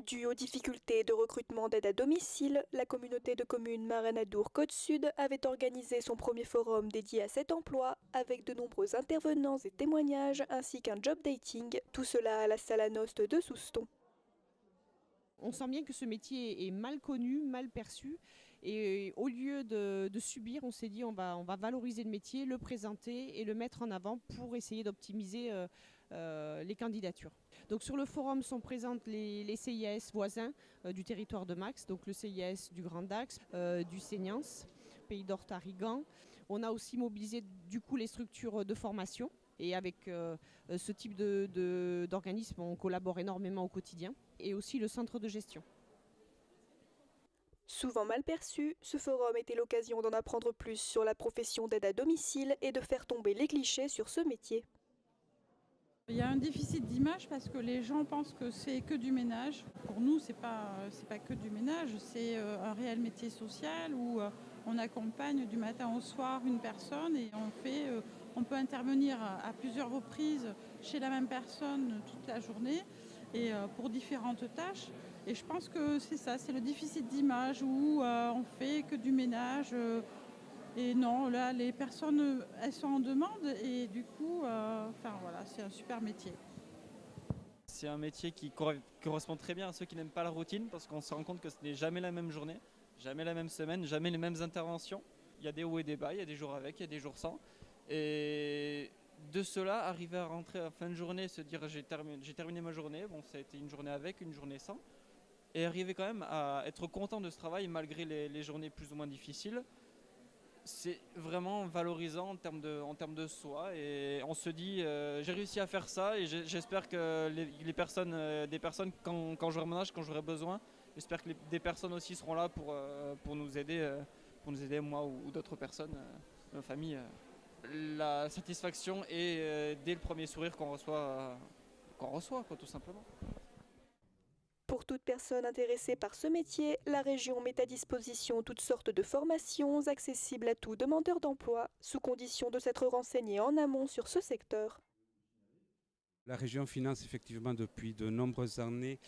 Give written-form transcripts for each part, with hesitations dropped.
Dû aux difficultés de recrutement d'aide à domicile, la communauté de communes Marin-Adour-Côte Sud avait organisé son premier forum dédié à cet emploi, avec de nombreux intervenants et témoignages, ainsi qu'un job dating, tout cela à la salle à Nost de Souston. On sent bien que ce métier est mal connu, mal perçu. Et au lieu de subir, on s'est dit on va valoriser le métier, le présenter et le mettre en avant pour essayer d'optimiser les candidatures. Donc sur le forum sont présentes les CIAS voisins du territoire de Max, donc le CIAS du Grand Dax, du Seignance, Pays d'Or-Tarigan. On a aussi mobilisé du coup les structures de formation. Et avec ce type d'organisme, on collabore énormément au quotidien. Et aussi le centre de gestion. Souvent mal perçu, ce forum était l'occasion d'en apprendre plus sur la profession d'aide à domicile et de faire tomber les clichés sur ce métier. Il y a un déficit d'image parce que les gens pensent que c'est que du ménage. Pour nous, c'est pas que du ménage, c'est un réel métier social où on accompagne du matin au soir une personne et on peut intervenir à plusieurs reprises chez la même personne toute la journée et pour différentes tâches. Et je pense que c'est ça, c'est le déficit d'image où on fait que du ménage. Et non, là, les personnes, elles sont en demande et du coup, voilà, c'est un super métier. C'est un métier qui correspond très bien à ceux qui n'aiment pas la routine parce qu'on se rend compte que ce n'est jamais la même journée, jamais la même semaine, jamais les mêmes interventions. Il y a des hauts et des bas, il y a des jours avec, il y a des jours sans. Et de cela, arriver à rentrer à la fin de journée, se dire j'ai terminé ma journée, bon ça a été une journée avec, une journée sans, et arriver quand même à être content de ce travail malgré les journées plus ou moins difficiles. C'est vraiment valorisant en termes de soi et on se dit j'ai réussi à faire ça et j'espère que des personnes quand j'aurai mon âge, quand j'aurai besoin, j'espère que des personnes aussi seront là pour nous aider moi ou d'autres personnes, ma famille. La satisfaction est dès le premier sourire qu'on reçoit quoi, tout simplement. Pour toute personne intéressée par ce métier, la région met à disposition toutes sortes de formations accessibles à tout demandeur d'emploi, sous condition de s'être renseigné en amont sur ce secteur. La région finance effectivement depuis de nombreuses années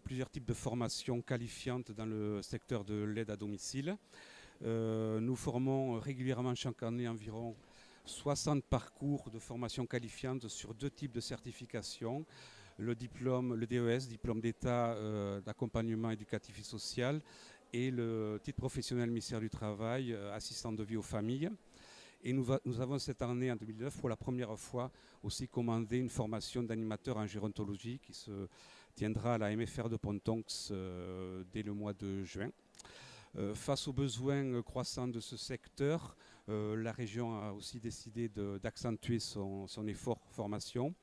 plusieurs types de formations qualifiantes dans le secteur de l'aide à domicile. Nous formons régulièrement chaque année environ 60 parcours de formation qualifiante sur deux types de certifications. Le DES, diplôme d'État d'accompagnement éducatif et social, et le titre professionnel ministère du Travail, assistant de vie aux familles. Et nous avons cette année, en 2009, pour la première fois aussi commandé une formation d'animateur en gérontologie qui se tiendra à la MFR de Pontonx dès le mois de juin. Face aux besoins croissants de ce secteur, la région a aussi décidé d'accentuer son effort formation.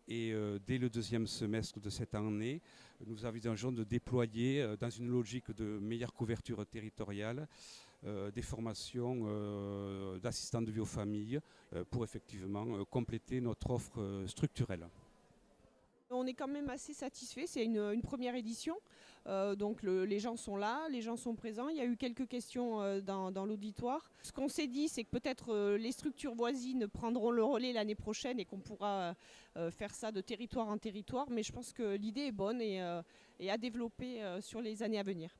Et dès le deuxième semestre de cette année, nous envisageons de déployer, dans une logique de meilleure couverture territoriale, des formations d'assistants de vie aux familles pour effectivement compléter notre offre structurelle. On est quand même assez satisfait, c'est une première édition, donc les gens sont là, les gens sont présents, il y a eu quelques questions dans l'auditoire. Ce qu'on s'est dit, c'est que peut-être les structures voisines prendront le relais l'année prochaine et qu'on pourra faire ça de territoire en territoire, mais je pense que l'idée est bonne et à développer sur les années à venir.